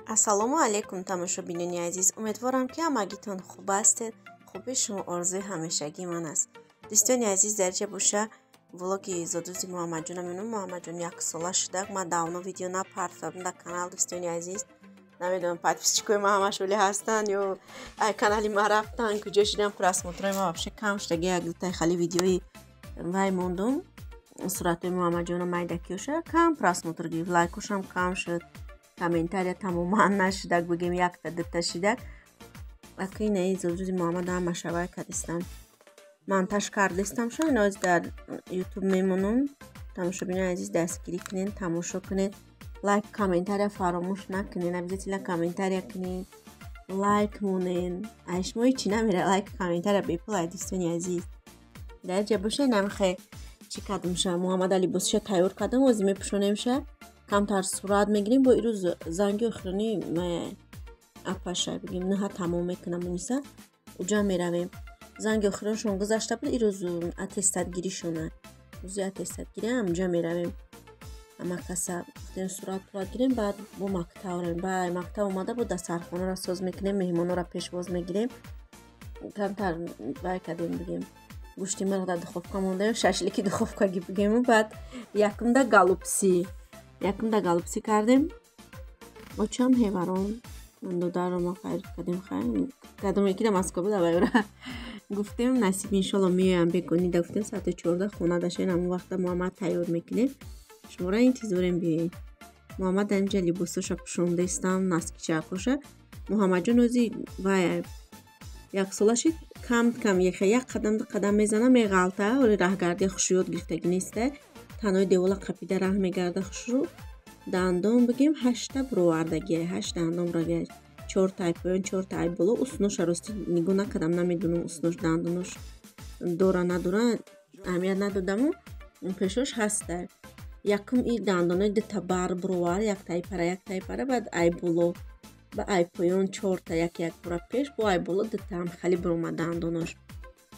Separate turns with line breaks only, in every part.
ассалому алайкум тамошобинони азиз, умедворам ки ҳамагитон хуб ҳастед. хуби шумо орзуи ҳамешагии ман аст. дӯстони азиз, дар ҷа боша влоги зодузи муҳаммадҷона менум. муҳаммадҷон 1 сола шудак. Ман давно видео напартовам дар канал. дӯстони азиз, намедонам подписчикои ман ҳамаш оле ҳастанд ё канали ман рафтанд, куҷо шудам. просмотрои ман вообще кам шудаги, як дутаи хали видеои вай мондум. суратои муҳаммадҷона майдакиёша кам просмотр гирифт, лайкошам кам шуд, комментария тамоман нашудак, бигем якта дута шудак. акинаи зодузи муҳаммад ҳамашавай кадистам монтаж кардистам. шо иноз дар ютуб мемонум. тамошобинони азиз, дастгирӣ кунед, тамошо кунед, лайк комментария фаромӯш накунед. обязательно комментария кунед, лайк монед. ай шумо ҳичи намера лайк комментария бепулай. дӯстони азиз, дар ҷа боша намхе чӣ кардамша муҳаммад либосиша тайёр кардам, ози мепӯшонемша, камтар сурат мегирем. бо ирӯз занги охирони апаша бигем ниҳа тамом мекунам. униса уҷа меравем. занги охироншон гузашта буд, ирӯз аттестатгиришона. рӯзи аттестатгириам уҷа меравем. ҳама каса гуфтем сурат гирем, баъд бо мактаб равем. баъд мактаб омада буд, дастархонара соз мекунем, меҳмонора пешвоз мегирем. камтар бай кардем бигем гӯшти мирғ дар духовка мондаем, шашлики духовкагӣ бигему. баъд якумда галупси кардем. очам ҳеварон додарома хайр кардем. кадоме ки Москва буда вайра гуфтем насиб иншалло меоям бекони. да гуфтем соати 14 хона дашем. ҳамон вақта муҳаммад тайёр мекунем. шумора интизорем биёед. муҳаммад анҷа либосоша пӯшондестам, наскичакоша. муҳаммадҷон ози вай 1 солаши кам як қадам мезана, меғалта. оли раҳгардия хушуёт гирифтагӣ неста. танои девола қапида раҳ мегарда хушрӯ. дандон бигем 8 буровардагия, 8 дандон равия, 4 тай поён, 4 тай боло. уснуша рости нигоҳ накардам, намедонам уснуш дандонош дора надора, аҳамият надодаму пешош ҳаста. якум и дандонои дута бар буровар, як тай пара, баъд ай боло ба ай поён 4 та, як бора пеш, бо ай боло дута ҳам хали буромад дандонош.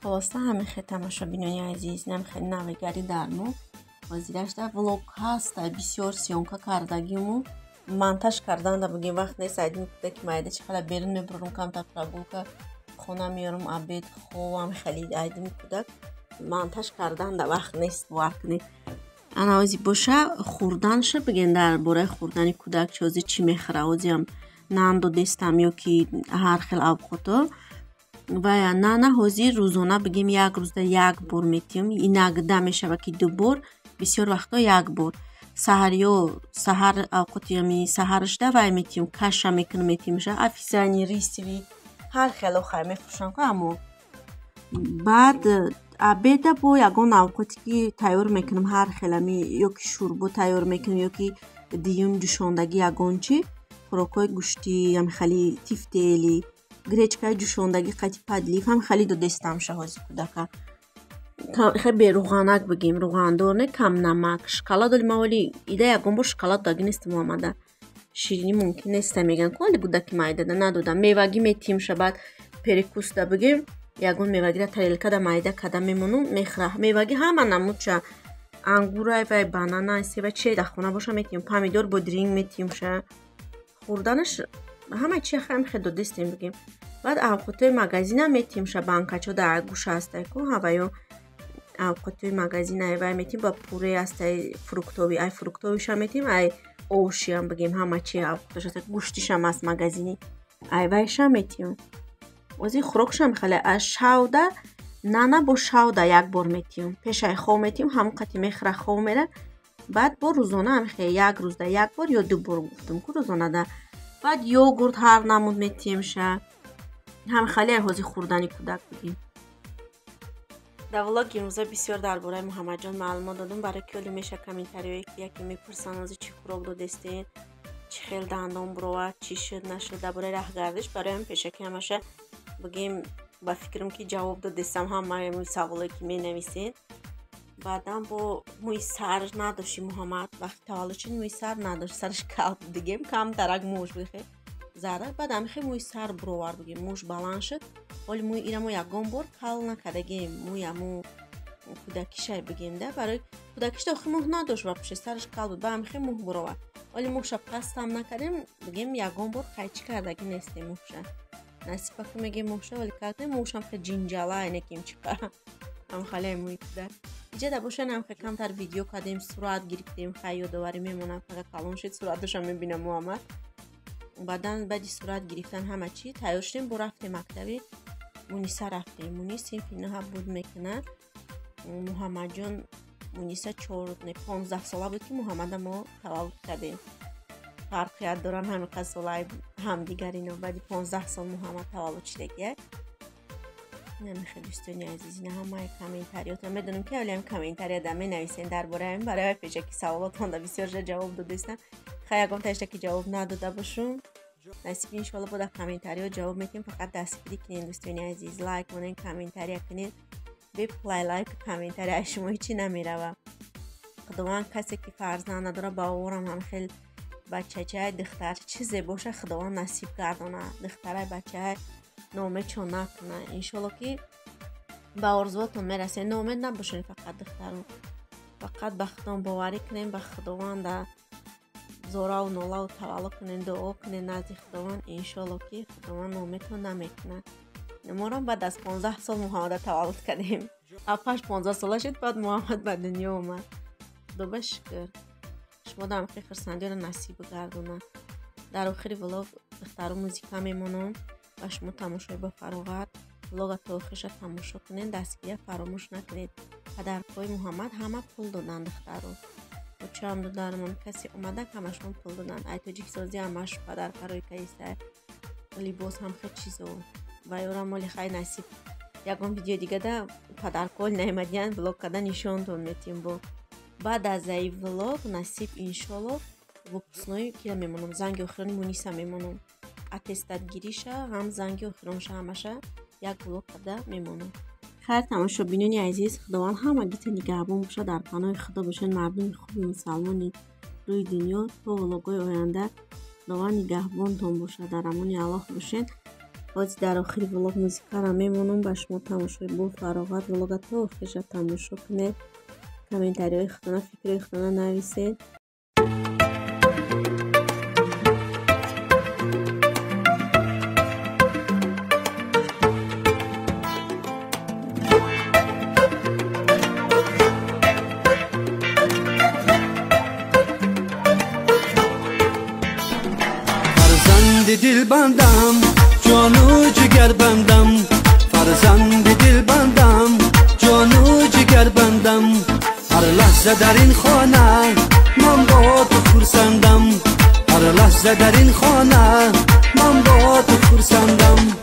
холоса ҳамихе тамошобинони азиз, намихе навигари дар мо ҳозирашда влог ҳаста. бисёр сёнка кардагиму монтаж карданда бигем вақт нест. айдин кудаки майда чихела берун мебурам, камтар прогулка, хона меёрам, обед, ховам хали айдин кудак монтаж карданда вақт нест. вақт ана ози боша хурданша бигем. дар бораи хурдани кудак чози чӣ мехӯра, озиам нан додестам ё ки ҳар хел авқото вая нана ҳозир рӯзона бигем як рӯзда як бор метиём. инагда мешава ки 2 бор, бисёр вақто 1 бор. саҳар авқоти саҳарашда вай метиём, каша мекунам, метиёмша афисани рисви ҳар хел охай мефурӯшам ка. аммо баъд обеда бо ягон авқоте ки тайёр мекунам, ҳар хелами ё ки шӯрбо тайёр мекунам, ё ки диюн ҷӯшондаги ягончи хӯрокҳои гӯшти ҳамихали тифтели, гречкаи ҷӯшондаги қати падлиф ҳамихали додестамша ҳозир кудака. хе берӯғанак бигем, рӯғандор не, кам намак. шоколад оли ман оли ида ягон бор шоколад додагӣ нестам муҳаммада. ширинӣ мумкин неста меган ку оли кудаки майдада надодам. мевагӣ метиёмша, баъд перекусда бигем ягон мевагира тарелкада майда када мемонум, мехӯра. мевагӣ ҳама намудша, ангурай вай, бананай, севай, чие дар хона боша метиём, помидор бодринг метиёмша. хурданаш ҳама чи ҳамихе додестем бигем. баъд авқотои магазинам метиёмша, банкачо дар гӯша ҳастай ку ҳаваё авқотои магазинай вай метиём, ба пуре ҳастай фруктови, ай фруктовиша метиём, ай овшиам бигем, ҳама чи авқотош ҳастай, гӯштишам аст магазини, ай вайша метиём. ози хӯрокшам хеле аз шавда нана бо шавда 1 бор метиём. пешай хов метиём, ҳамон қати мехӯра хов мера. баъд бо рӯзона ҳамихе 1 рӯзда 1 бор ё 2 бор гуфтам ку рӯзонада. баъд йогурт ҳар намуд метиёмша. ҳамихали ҳозир хурдани кудак бигем. дар влоги имрӯза бисёр дар бораи муҳаммадҷон маълумот додам. барои ки оли меша комментариҳое ки яке мепурсан ози чӣ хӯрок додестен, чӣ хел дандон буровад, чӣ шуд нашуд, дар бораи раҳгардиш бароям пешакӣ ҳамаша бигем ба фикрам ки ҷавоб додестам ҳамаи саволое ки менависед. баъдан бо мӯи сар надошти муҳаммад, вақти таваллуд шуд мӯи сар надошт, сараш кал буд дигем, камтарак мӯш бихе зара. баъд ҳамихе мӯи сар буровар бигем, мӯш баланд шуд. оли мӯи ирамо ягон бор кал накардагем, мӯи аму кудакишай бигем да. барои кудакиш охир мӯҳ надошт, вапше сараш кал буд, ба ҳамихе мӯҳ буровар. ولی موشه قصد هم نکردیم بگیم یگان بار قیچی کردگی نیستیم موشه نصیبه که میگیم موشه ولی کردیم موشه هم که جینجاله اینه کیم چیکار هم خیلی مویت ده اینجا ده باشه هم که کمتر ویدیو کردیم صورت گرفتیم خیلی یادواری میمونم فقط کلون شد صورتش هم میبینم محمد بعدی صورت گرفتن همه چی تیار شدیم برو رفتیم مکتبی مونیسه رفتیم مونیسه فی نه بود میکنه محمد جان مونیسه 15 ساله بود که محمد ما تولد کردیم فرقیت دارن همین قصد ساله هم دیگر اینا بعدی 15 سال محمد تولد شده نمیخواد دوستانی عزیزی نه همه کامنتاریات هم میدونم که ولی هم کامنتاریات هم نویسین درباره همین برای پیشه که سوالات هم بسیار جواب دادستن خیلی اگم تاشته که جواب نداده باشم نصیب انشالله بود کامنتاریات جواب میتیم فقط دستگیری کنین دوستانی عزیز لایک کنین کامنتاری کنین به پلای لایک کامنتاری شما هیچی نمیره خداوند کسی که فرزند نداره باورم هم خیلی بچه دختر چیزی باشه خداوند نصیب گردانه دختر بچه نامه چون نکنه انشالله که به آرزواتون میرسه نامید نباشین فقط دخترون فقط به خداوند باوری کنین به خداوند زورا و نولا و تولد کنین دعا کنین نزد خداوند انشالله که خداوند نامیتون نمیکنه ما را بعد از 15 سال محمد تولد کردیم 15 ساله شد بعد محمد به دنیا اومد خدا بشکر شما در آخر خرسندی رو نصیب گردونه در آخر ولاگ دختر موزیکا میمونم و شما تماشای با فراغت ولاگ تا آخرش تماشا کنین دستگیری فراموش نکنید پدرپای محمد همه پول دادن دختر رو و چه هم دادرمون کسی اومده که همشون پول دادن ای تاجیک سازی همش پدرپروی که ایسته ولی باز هم خیلی چیزو و یورم مالی خیلی نصیب یکم ویدیو دیگه ده پدرکل نایمدین ولاگ کردن نشاندون میتیم با بعد از ای ولاگ نصیب انشالله وپسنایی که میمونم زنگ آخرین مونیسه میمونم اتستات گیریشه هم زنگ آخرینش همشه یک ولاگ کرده میمونم خیر تماشا بینونی عزیز خداوند همه گیت نگهبان باشه در پناه خدا باشن مردم خوب مسلمانی روی دنیا تا ولاگای آینده خداوند نگهبانتون باشه در امان الله باشین باز در آخر ولاگ موزیکا را میمونم با شما تماشای با فراغت ولاگ تا آخرش تماشا کنید کامنتاری های خودتون فکر خودتون نویسید
دل بندم جانو جگر بندم فرزند دل بندم جانو جگر بندم هر لحظه در این خانه من با تو خرسندم هر لحظه در این خانه من با تو خرسندم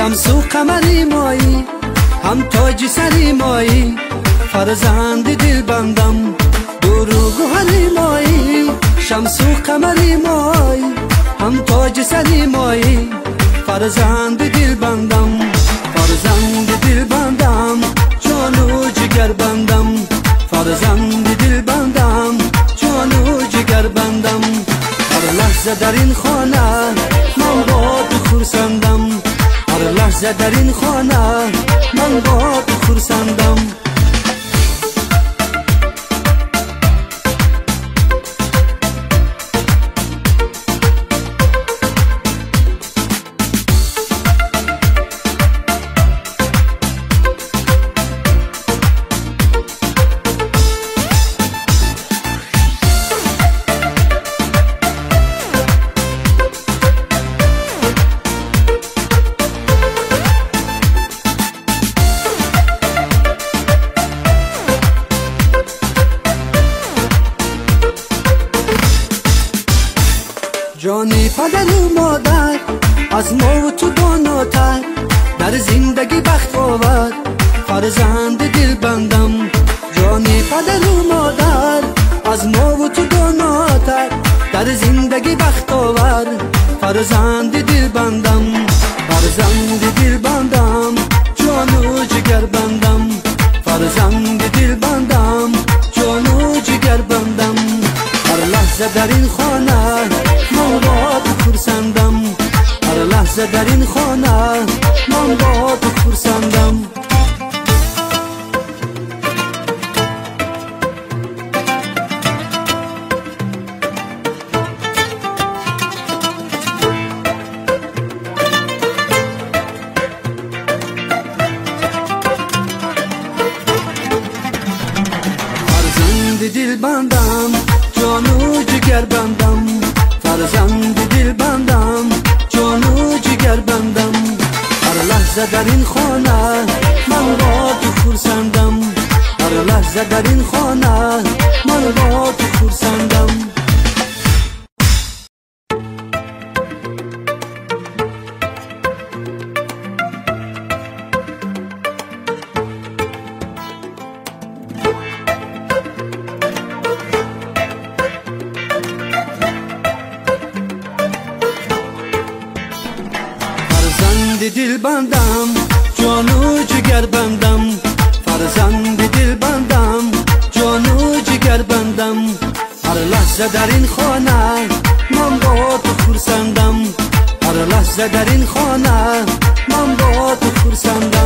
شمس و قمری مایی هم تاج سری مایی فرزند دل بندم دورو گوهری مایی شمس و قمری مایی هم تاج سری مایی فرزند دل بندم فرزند دل بندم جانو جگر بندم فرزند دل بندم جانو جگر بندم هر لحظه در این خانه من با تو خرسندم هر لحظه در این خانه من با تو خرسندم جانی پدر و مادر از ما و تو داناتر در زندگی بخت آور فرزند دل بندم جانی پدر و مادر از ما و تو داناتر در زندگی بخت آور فرزند دل بندم فرزند دل بندم جانو جگر بندم فرزند لحظه در این خانه من با تو خرسندم، هر لحظه در این خانه من با تو خرسندم. دل بندم جان و جگر بندم، فرزند دل بندم جان و جگر بندم، هر لحظه در این خانه من با تو خرسندم، هر لحظه در این خانه من با تو خرسندم. دل بندم جان و جگر بندم، فرزند دل بندم جان و جگر بندم، هر لحظه در این خانه من با تو خرسندم، هر لحظه در این خانه من با تو خرسندم.